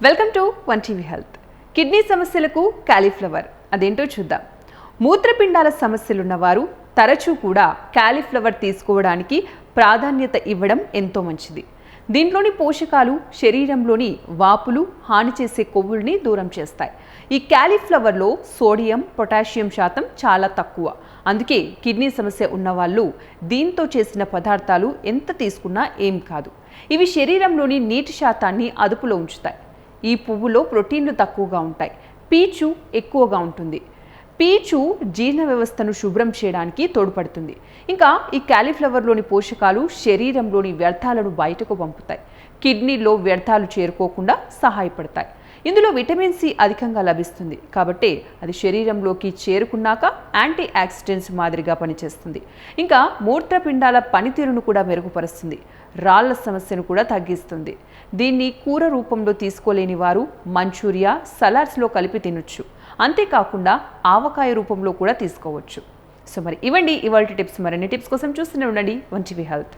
Welcome to one TV health. Kidney సమస్యలకు cauliflower అదేంటో చూద్దాం. మూత్రపిండాల సమస్యలున్న వారు తరచూ కూడా కాలీఫ్లవర్ తీసుకోవడానికి ప్రాధాన్యత ఇవ్వడం ఎంతో మంచిది. దీంట్లోని పోషకాలు శరీరంలోని వాపులు, హాని చేసే కొవ్వుల్ని దూరం చేస్తాయి. ఈ కాలీఫ్లవర్లో సోడియం, పొటాషియం శాతం చాలా తక్కువ. అందుకే కిడ్నీ సమస్య ఉన్నవాళ్ళు దీంతో చేసిన పదార్థాలు ఎంత తీసుకున్నా ఏం కాదు. ఇవి శరీరంలోని నీటి శాతాన్ని అదుపులో ఉంచుతాయి. ఈ పువ్వులో ప్రోటీన్లు తక్కువగా ఉంటాయి, పీచు ఎక్కువగా ఉంటుంది. పీచు జీర్ణ వ్యవస్థను శుభ్రం చేయడానికి తోడ్పడుతుంది. ఇంకా ఈ కాలీఫ్లవర్లోని పోషకాలు శరీరంలోని వ్యర్థాలను బయటకు పంపుతాయి, కిడ్నీలో వ్యర్థాలు చేరుకోకుండా సహాయపడతాయి. ఇందులో విటమిన్ సి అధికంగా లభిస్తుంది కాబట్టి అది శరీరంలోకి చేరుకున్నాక యాంటీ ఆక్సిడెంట్స్ మాదిరిగా పనిచేస్తుంది. ఇంకా మూత్రపిండాల పనితీరును కూడా మెరుగుపరుస్తుంది, రాళ్ల సమస్యను కూడా తగ్గిస్తుంది. దీన్ని కూర రూపంలో తీసుకోలేని వారు మంచూరియా, సలాడ్స్లో కలిపి తినొచ్చు. అంతేకాకుండా ఆవకాయ రూపంలో కూడా తీసుకోవచ్చు. సో మరి ఇవ్వండి ఇవాల్టి టిప్స్. మరిన్ని టిప్స్ కోసం చూస్తూనే ఉండండి వన్ టీవీ హెల్త్.